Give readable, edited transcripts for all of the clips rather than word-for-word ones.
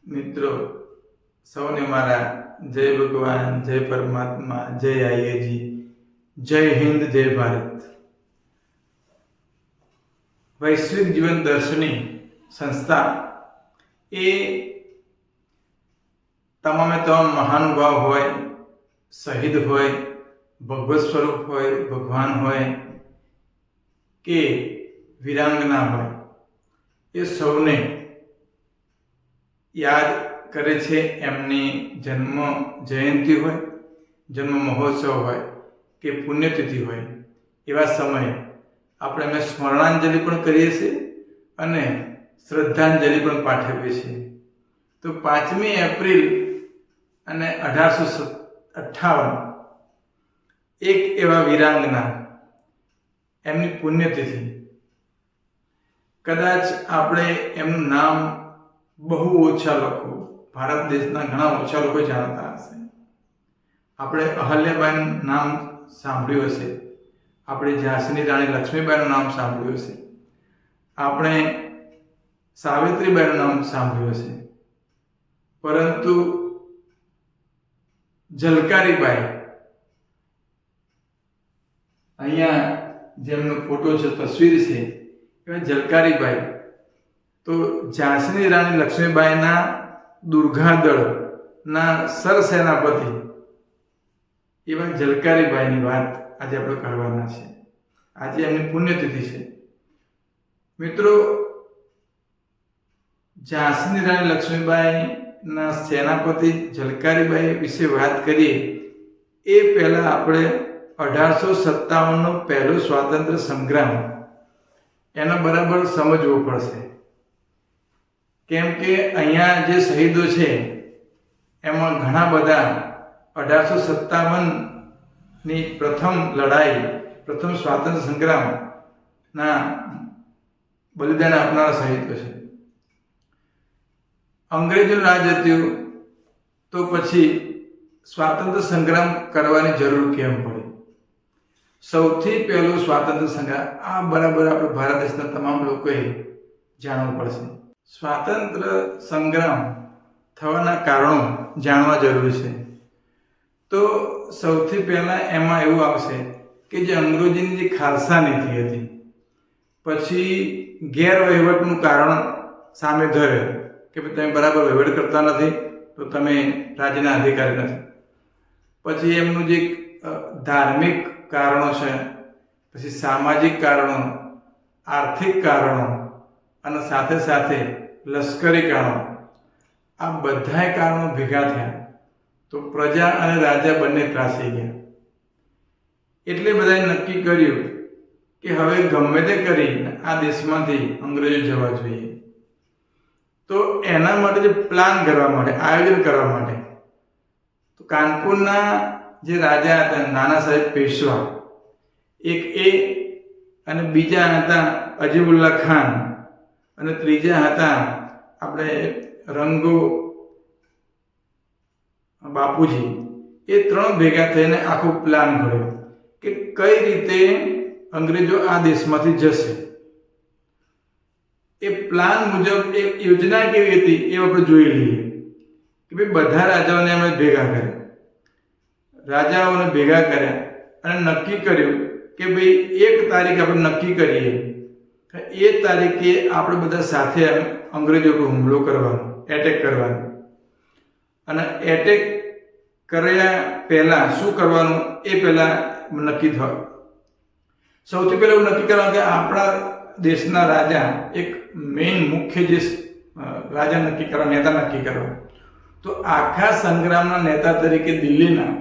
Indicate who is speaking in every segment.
Speaker 1: મિત્રો સૌને મારા જય ભગવાન, જય પરમાત્મા, જય આયજી, જય હિન્દ, જય ભારત. વૈશ્વિક જીવન દર્શની સંસ્થા એ તમામે તમામ મહાનુભાવ હોય, શહીદ હોય, ભગવત સ્વરૂપ હોય, ભગવાન હોય કે વીરાંગના હોય, એ સૌને યાદ કરે છે. એમની જન્મ જયંતિ હોય, જન્મ મહોત્સવ હોય કે પુણ્યતિથિ હોય, એવા સમયે આપણે એમને સ્મરણાંજલિ પણ કરીએ છીએ અને શ્રદ્ધાંજલિ પણ પાઠવીએ છીએ. તો 5મી એપ્રિલ અને 1858 એક એવા વીરાંગના, એમની પુણ્યતિથિ. કદાચ આપણે એમનું નામ બહુ ઓછા લોકો, ભારત દેશના ઘણા ઓછા લોકો જાણતા હશે. આપણે અહલ્યાબાઈનું નામ સાંભળ્યું હશે, આપણે ઝાંસીની રાણી લક્ષ્મીબાઈનું નામ સાંભળ્યું હશે, આપણે સાવિત્રીબાઈનું નામ સાંભળ્યું હશે, પરંતુ ઝલકારીબાઈ, અહીંયા જેમનો ફોટો છે, તસવીર છે, એ ઝલકારીબાઈ તો ઝાંસીની રાણી લક્ષ્મીબાઈના દુર્ગાદળના સરસેનાપતિ એવા ઝલકારીબાઈની વાત આજે આપણે કરવાના છે. આજે એમની પુણ્યતિથિ છે. મિત્રો, ઝાંસીની રાણી લક્ષ્મીબાઈના સેનાપતિ ઝલકારીબાઈ વિશે વાત કરીએ એ પહેલાં આપણે 1857નો પહેલો સ્વાતંત્ર્ય સંગ્રામ એનો બરાબર સમજવો પડશે. કેમ કે અહીંયા જે શહીદો છે એમાં ઘણા બધા 1857ની પ્રથમ લડાઈ, પ્રથમ સ્વાતંત્ર્ય સંગ્રામના બલિદાન આપનારા શહીદો છે. અંગ્રેજોનું રાજ હતું તો પછી સ્વાતંત્ર્ય સંગ્રામ કરવાની જરૂર કેમ પડી? સૌથી પહેલો સ્વાતંત્ર્ય સંગ્રામ આ બરાબર આપણે ભારત દેશના તમામ લોકોએ જાણવું પડશે. સ્વાતંત્ર્ય સંગ્રામ થવાના કારણો જાણવા જરૂરી છે. તો સૌથી પહેલાં એમાં એવું આવશે કે જે અંગ્રેજોની જે ખાલસા નીતિ હતી, પછી ગેરવહીવટનું કારણ સામે ધર્યો કે તમે બરાબર વહીવટ કરતા નથી તો તમે રાજ્યના અધિકારી નથી. પછી એમનું જે ધાર્મિક કારણો છે, પછી સામાજિક કારણો, આર્થિક કારણો અને સાથે સાથે લશ્કરી કારણો, આ બધાય કારણો ભેગા થયા તો પ્રજા અને રાજા બંને ત્રાસી ગયા. એટલે બધાએ નક્કી કર્યું કે હવે ગમે તે કરીને આ દેશમાંથી અંગ્રેજો જવા જોઈએ. તો એના માટે જે પ્લાન કરવા માટે, આયોજન કરવા માટે, તો કાનપુરના જે રાજા હતા નાના સાહેબ પેશવા, એક એ અને બીજા હતા અજીબુલ્લા ખાન અને ત્રીજા હતા આપણે રંગો બાપુજી. એ ત્રણ ભેગા થઈને આખો પ્લાન ઘડ્યો કે કઈ રીતે અંગ્રેજો આ દેશમાંથી જશે. એ પ્લાન મુજબ એ યોજના કેવી હતી એ આપણે જોઈ લઈએ કે ભાઈ બધા રાજાઓને એમણે ભેગા કર્યા, રાજાઓને ભેગા કર્યા અને નક્કી કર્યું કે ભાઈ 1 તારીખ આપણે નક્કી કરીએ, એ તારીખે આપણે બધા સાથે અંગ્રેજો પર હુમલો કરવાનો, એટેક કરવાનો. અને એટેક કર્યા પહેલાં શું કરવાનું એ પહેલાં નક્કી થયું. સૌથી પહેલાં એવું નક્કી કરવાનું કે આપણા દેશના રાજા, એક મેઇન મુખ્ય જે રાજા નક્કી કરવા, નેતા નક્કી કરવા. તો આખા સંગ્રામના નેતા તરીકે દિલ્હીના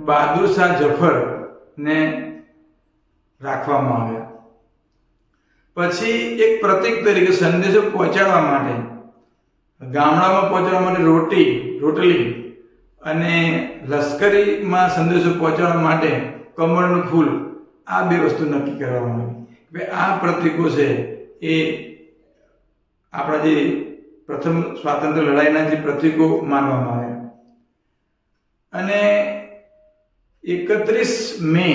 Speaker 1: બહાદુર શાહ જફરને રાખવામાં આવ્યા. પછી એક પ્રતીક તરીકે સંદેશો પહોંચાડવા માટે, ગામડામાં પહોંચાડવા માટે રોટલી અને લશ્કરીમાં સંદેશો પહોંચાડવા માટે કમળનું ફૂલ, આ 2 વસ્તુ નક્કી કરવામાં આવી. આ પ્રતીકો છે એ આપણા જે પ્રથમ સ્વાતંત્ર્ય લડાઈના જે પ્રતીકો માનવામાં આવ્યા. અને 31 મે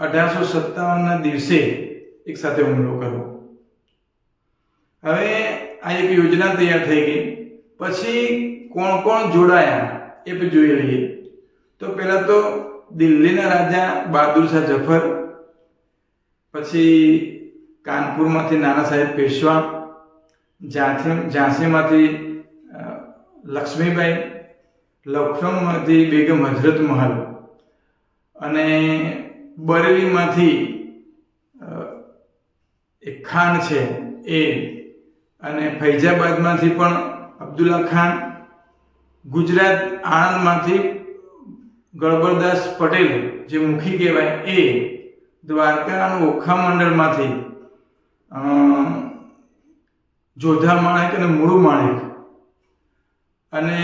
Speaker 1: 1857ના દિવસે એક સાથે હુમલો કરવો. હવે આ એક યોજના તૈયાર થઈ ગઈ. પછી કોણ કોણ જોડાયા એ પણ જોઈ લઈએ. તો પહેલાં તો દિલ્હીના રાજા બહાદુર શાહ જફર, પછી કાનપુરમાંથી નાના સાહેબ પેશવા, ઝાંસીમાંથી લક્ષ્મીબાઈ, લખનૌમાંથી બેગમ હજરત મહલ, અને બરેલીમાંથી એક ખાન છે એ, અને ફૈજાબાદમાંથી પણ અબ્દુલ્લા ખાન, ગુજરાત આણંદમાંથી ગળબરદાસ પટેલ જે મુખી કહેવાય એ, દ્વારકા અને ઓખા મંડળમાંથી જોધા માણેક અને મુળુ માણેક, અને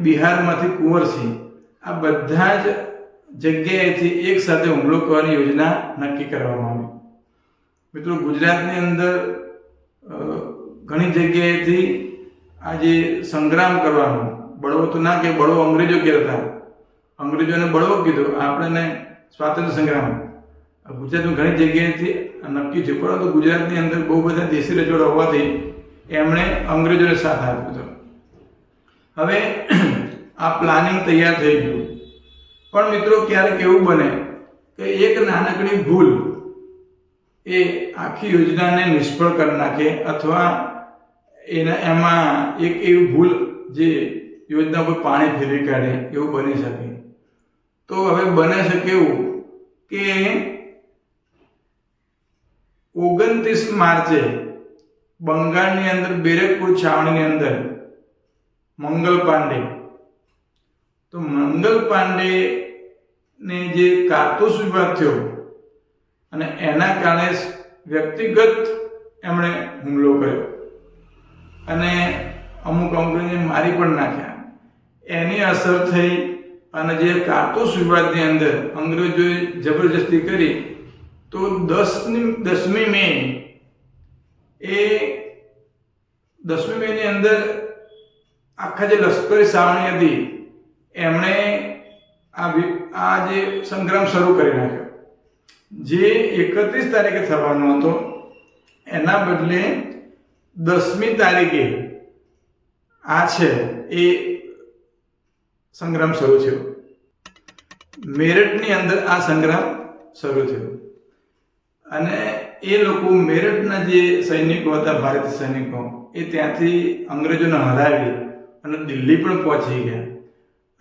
Speaker 1: બિહારમાંથી કુંવરસિંહ. આ બધા જ જગ્યાએથી એક સાથે હુમલો કરવાની યોજના નક્કી કરવામાં આવી. મિત્રો, ગુજરાતની અંદર ઘણી જગ્યાએથી આ જે સંગ્રામ કરવાનો, બળવો તો ના કે બળવો અંગ્રેજો કહેતા, અંગ્રેજોને બળવો કીધો, આપણને સ્વાતંત્ર્ય સંગ્રામ ગુજરાતમાં ઘણી જગ્યાએથી નક્કી થયું. પરંતુ ગુજરાતની અંદર બહુ બધા દેશી રજવાડા હોવાથી એમણે અંગ્રેજોને સાથ આપ્યો હતો. હવે આ પ્લાનિંગ તૈયાર થઈ ગયું. પણ મિત્રો, ક્યારેક એવું બને કે એક નાનકડી ભૂલ એ આખી યોજનાને નિષ્ફળ કરી નાખે, અથવા એમાં એક એવી ભૂલ જે યોજના પર પાણી ફેરવી કાઢે, એવું બની શકે. તો હવે બને છે કેવું કે 29 માર્ચે બંગાળની અંદર બેરકપુર છાવણીની અંદર મંગલ પાંડે, તો મંગલ પાંડે ને જે કારતૂસ વિવાદ થયો અને એના કારણે વ્યક્તિગત એમણે હુમલો કર્યો અને અમુક અંગ્રેજોને મારી પણ નાખ્યા. એની અસર થઈ અને જે કારતૂસ વિવાદની અંદર અંગ્રેજોએ જબરજસ્તી કરી, તો 10મી મે ની અંદર આખા જે લશ્કરી છાવણી હતી એમણે આ જે સંગ્રામ શરૂ કરી નાખ્યો. જે 31 તારીખે થવાનો હતો એના બદલે 10મી તારીખે આ છે એ સંગ્રામ શરૂ થયો. મેરઠની અંદર આ સંગ્રામ શરૂ થયો અને એ લોકો, મેરઠના જે સૈનિકો હતા, ભારતીય સૈનિકો, એ ત્યાંથી અંગ્રેજોને હરાવી અને દિલ્હી પણ પહોંચી ગયા.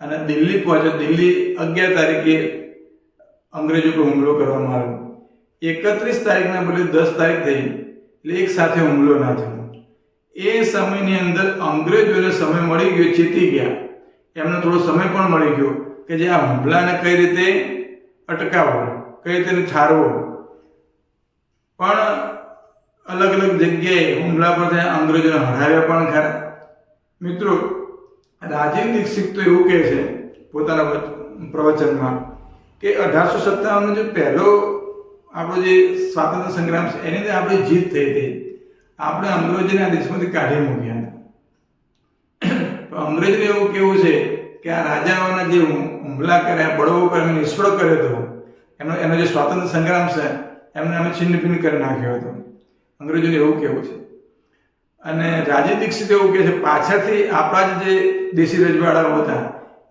Speaker 1: અને દિલ્હી પહોંચ્યો. દિલ્હી 11 તારીખે અંગ્રેજો પર હુમલો કરવામાં આવ્યો. 31 તારીખના બદલે 10 તારીખ થઈ, એટલે એક સાથે હુમલો ના થયો. એ સમયની અંદર અંગ્રેજોને સમય મળી ગયો, ચેતી ગયા, એમને થોડો સમય પણ મળી ગયો કે જે આ હુમલાને કઈ રીતે અટકાવવો, કઈ રીતે ઠારવો. પણ અલગ અલગ જગ્યાએ હુમલા પર અંગ્રેજોને હરાવ્યા પણ ખરા. મિત્રો, રાજીવ દીક્ષિત તો એવું કહે છે પોતાના પ્રવચનમાં કે 1857 જે પહેલો આપણો જે સ્વાતંત્ર્ય સંગ્રામ છે એની અંદર આપણી જીત થઈ હતી. આપણે અંગ્રેજોને આ દેશમાંથી કાઢી મૂક્યા. અંગ્રેજને એવું કેવું છે કે આ રાજાઓના જે હુમલા કર્યા, બળવો કર્યા, નિષ્ફળ કર્યો હતો, એનો જે સ્વાતંત્ર્ય સંગ્રામ છે એમને અમે છિન્ન ભિન્ન કરી નાખ્યો હતો. અંગ્રેજોને એવું કહેવું છે. અને રાજીવ દીક્ષિત એવું કહે છે પાછળથી આપણા જે દેશી રજવાડાઓ હતા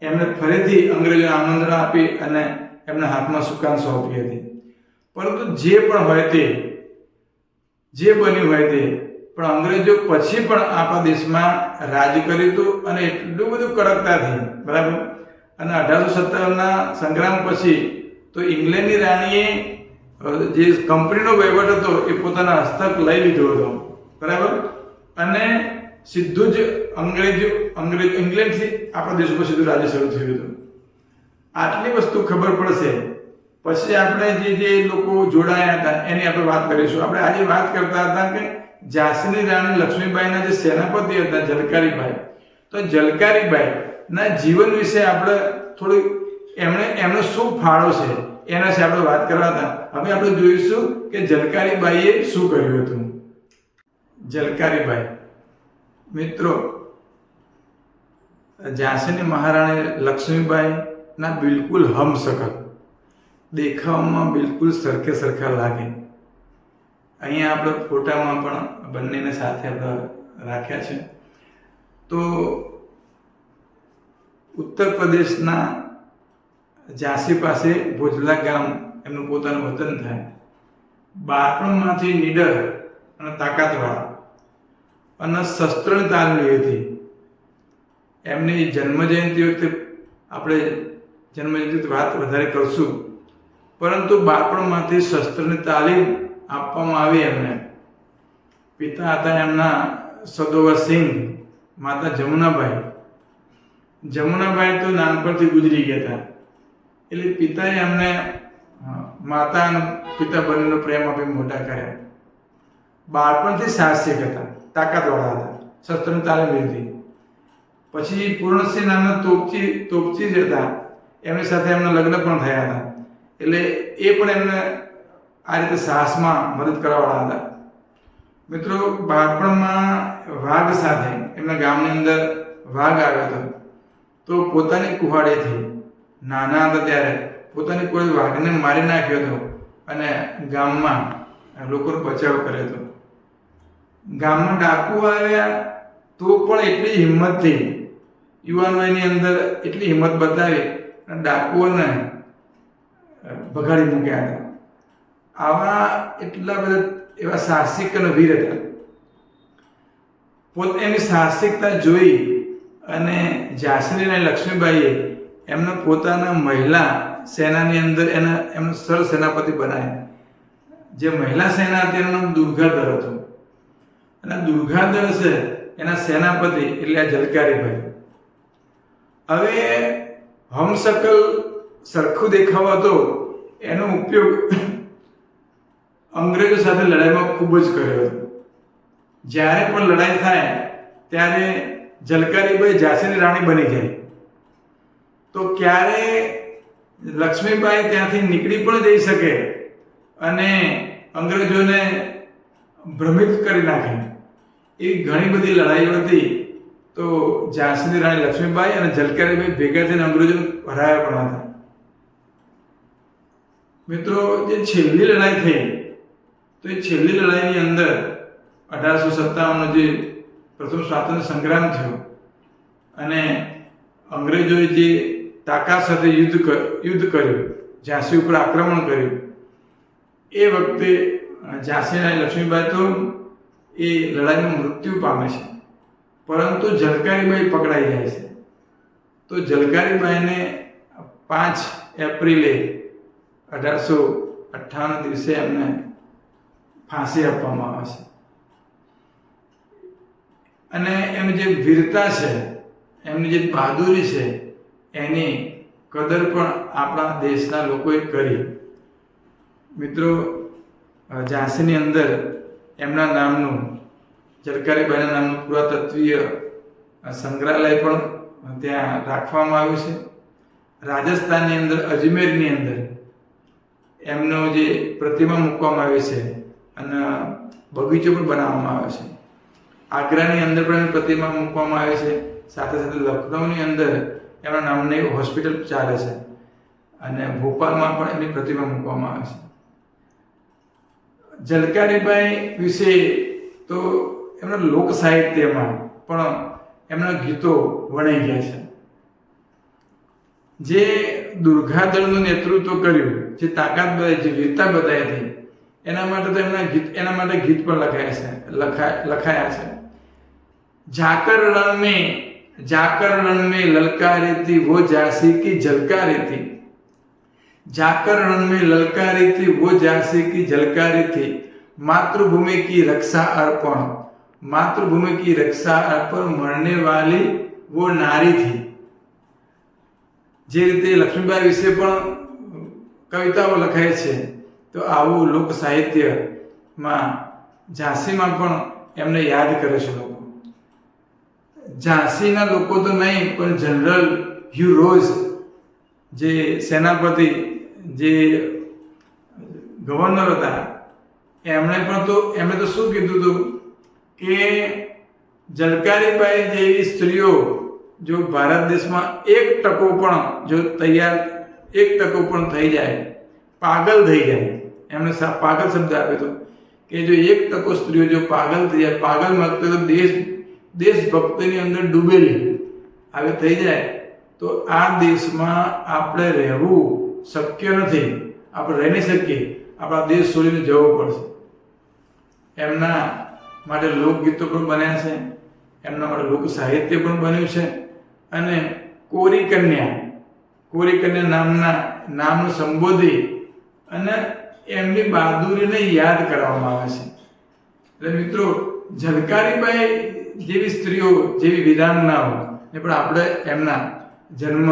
Speaker 1: એમને ફરીથી અંગ્રેજોને આમંત્રણ આપી અને એમના હાથમાં સુકાન સોંપી હતી. પરંતુ જે પણ હોય તે, જે બન્યું હોય તે, પણ અંગ્રેજો પછી પણ આપણા દેશમાં રાજ કર્યું હતું અને એટલું બધું કડકતાથી, બરાબર. અને 1857ના સંગ્રામ પછી તો ઇંગ્લેન્ડની રાણીએ જે કંપનીનો વહીવટ હતો એ પોતાના હસ્તક લઈ લીધો હતો, બરાબર. અને સીધું જ ઇંગ્લેન્ડથી આપણા દેશ પર સીધું રાજ શરૂ થયું હતું. આટલી વસ્તુ ખબર પડશે પછી આપણે જે લોકો જોડાયા હતા એની આપણે વાત કરીશું. આપણે આજે વાત કરતા હતા કે ઝાંસીની રાણી લક્ષ્મીબાઈના જે સેનાપતિ હતા ઝલકારીબાઈ, તો ઝલકારીબાઈના જીવન વિશે આપણે થોડી એમનો શું ફાળો છે એના વિશે આપણે વાત કરવા હતા. હવે આપણે જોઈશું કે ઝલકારીબાઈએ શું કર્યું હતું. ઝલકારીબાઈ, મિત્રો, ઝાંસીની મહારાણી લક્ષ્મીબાઈના બિલકુલ હમશકલ, દેખાવમાં બિલકુલ સરખા લાગે અહીંયા આપણે ફોટામાં પણ બંનેને સાથે આપણે રાખ્યા છે. તો ઉત્તર પ્રદેશના ઝાંસી પાસે ભોજલા ગામ એમનું પોતાનું વતન થાય. બાળપણમાંથી નીડર અને તાકાતવાળા અને શસ્ત્રની તાલીમ લીધી હતી. એમની જન્મજયંતિ વખતે આપણે જન્મજયંતિ વાત વધારે કરશું, પરંતુ બાળપણમાંથી શસ્ત્રની તાલીમ આપવામાં આવી એમને. પિતા હતા એમના સદોવર સિંહ, માતા જમુનાબાઈ. જમુનાબાઈ તો નાનપણથી ગુજરી ગયા હતા, એટલે પિતાએ એમને માતા અને પિતા બંનેનો પ્રેમ આપી મોટા કર્યા. બાળપણથી સાહસિક હતા, તાકાતવાળા હતા, શસ્ત્રની તાલીમ લીધી. પછી પૂર્ણસિંહ નામના તોપચી જ હતા, એમની સાથે એમના લગ્ન પણ થયા હતા. એટલે એ પણ એમને આ રીતે સાહસમાં મદદ કરવાવાળા હતા. મિત્રો, બાળપણમાં વાઘ સાથે એમના ગામની અંદર વાઘ આવ્યો હતો. તો પોતાની કુહાડીથી નાના હતા ત્યારે પોતાની કોઈ વાઘને મારી નાખ્યો હતો અને ગામમાં લોકોનો બચાવ કર્યો હતો. ગામમાં ડાકુ આવ્યા તો પણ એટલી હિંમતથી યુવાન વયની અંદર એટલી હિંમત બતાવી અને ડાકુઓને ભગાડી મૂક્યા હતા. આવા એટલા બધા એવા સાહસિક અને વીર હતા. પોતે એની સાહસિકતા જોઈ અને ઝાંસીની લક્ષ્મીબાઈએ એમને પોતાના મહિલા સેનાની અંદર એમનો સર સેનાપતિ બનાવ્યા. જે મહિલા સેના હતી એનું નામ દુર્ગાધર હતું, અને દુર્ગાધર છે એના સેનાપતિ એટલે આ ઝલકારીભાઈ. હવે હમશકલ સરખું દેખાવ હતો, એનો ઉપયોગ અંગ્રેજો સાથે લડાઈમાં ખૂબ જ કર્યો હતો. જ્યારે પણ લડાઈ થાય ત્યારે ઝલકારીબાઈ ઝાંસીની રાણી બની જાય. તો ક્યારે લક્ષ્મીબાઈ ત્યાંથી નીકળી પણ જઈ શકે અને અંગ્રેજોને ભ્રમિત કરી નાખે, એવી ઘણી બધી લડાઈઓ હતી. તો ઝાંસીની રાણી લક્ષ્મીબાઈ અને ઝલકારીબાઈ ભેગા થઈને અંગ્રેજોને હરાવ્યા પણ હતા. મિત્રો, જે છેલ્લી લડાઈ થઈ, તો એ છેલ્લી લડાઈની અંદર 1857નો જે પ્રથમ સ્વાતંત્ર્ય સંગ્રામ થયો અને અંગ્રેજોએ જે તાકાત સાથે યુદ્ધ કર્યું, ઝાંસી ઉપર આક્રમણ કર્યું, એ વખતે ઝાંસીના લક્ષ્મીબાઈ તો એ લડાઈમાં મૃત્યુ પામે છે, પરંતુ ઝલકારીબાઈ પકડાઈ જાય છે. તો ઝલકારીબાઈને 5 એપ્રિલે 1858 દિવસે એમને ફાંસી આપવામાં આવે છે. અને એમની જે વીરતા છે, એમની જે બહાદુરી છે, એની કદર પણ આપણા દેશના લોકોએ કરી. મિત્રો, ઝાંસીની અંદર એમના નામનું, ઝલકારીબાઈના નામનું પુરાતત્વીય સંગ્રહાલય પણ ત્યાં રાખવામાં આવ્યું છે. રાજસ્થાનની અંદર અજમેરની અંદર એમનો જે પ્રતિમા મૂકવામાં આવી છે અને બગીચો પણ બનાવવામાં આવ્યો છે. આગ્રાની અંદર પણ એમની પ્રતિમા મૂકવામાં આવી છે. સાથે સાથે લખનૌની અંદર એમના નામની હોસ્પિટલ ચાલે છે અને ભોપાલમાં પણ એમની પ્રતિમા મૂકવામાં આવે છે. ઝલકારીબાઈ વિશે તો એમના લોક સાહિત્યમાં પણ એમના ગીતો વણાઈ ગયા છે. જે દુર્ગાદળનું નેતૃત્વ કર્યું, જે તાકાત બતાવી, જે વીરતા બતાવી હતી, એના માટે તો એના માટે ગીત પણ લખાયા છે. जाकर रण में ललकारी थी वो झांसी की झलकारी थी, जाकर रण में ललकारी थी वो झांसी की झलकारी थी, मातृभूमि की रक्षा अर्पण, मातृभूमि की रक्षा अर्पण मरने वाली वो नारी थी. જે રીતે લક્ષ્મીબાઈ વિશે પણ કવિતાઓ લખાય છે, તો આવું લોક સાહિત્યમાં ઝાંસીમાં પણ એમને યાદ કરે છે લોકો. ઝાંસીના લોકો તો નહીં, પણ જનરલ હ્યુ રોઝ, જે સેનાપતિ, જે ગવર્નર હતા, એમણે તો શું કીધું હતું કે ઝલકારીબાઈ જેવી સ્ત્રીઓ જો ભારત દેશમાં 1% પણ જો તૈયાર 1% પણ થઈ જાય, પાગલ થઈ જાય, એમણે પાગલ શબ્દ આપ્યો હતો કે જો 1% સ્ત્રીઓ જો પાગલ થઈ જાય, પાગલ મત તો દેશભક્તિની અંદર ડૂબેલી આવી થઈ જાય તો આ દેશમાં આપણે રહેવું શક્ય નથી, આપણે રહી નહીં શકીએ, આપણા દેશ છોડીને જવું પડશે. એમના માટે લોકગીતો પણ બન્યા છે, એમના માટે લોક સાહિત્ય પણ બન્યું છે, અને કોરી કન્યા નામનું સંબોધી અને એમની બહાદુરીને યાદ કરવામાં આવે છે. એટલે મિત્રો, ઝલકારીબાઈ જેવી સ્ત્રીઓ, જેવી વીરાંગનાઓ ને પણ આપણે એમના જન્મ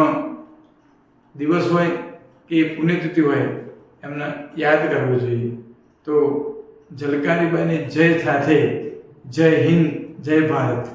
Speaker 1: દિવસ હોય કે પુણ્યતિથિ હોય એમને યાદ કરવું જોઈએ. તો ઝલકારીબાઈની જય સાથે જય હિન્દ, જય ભારત.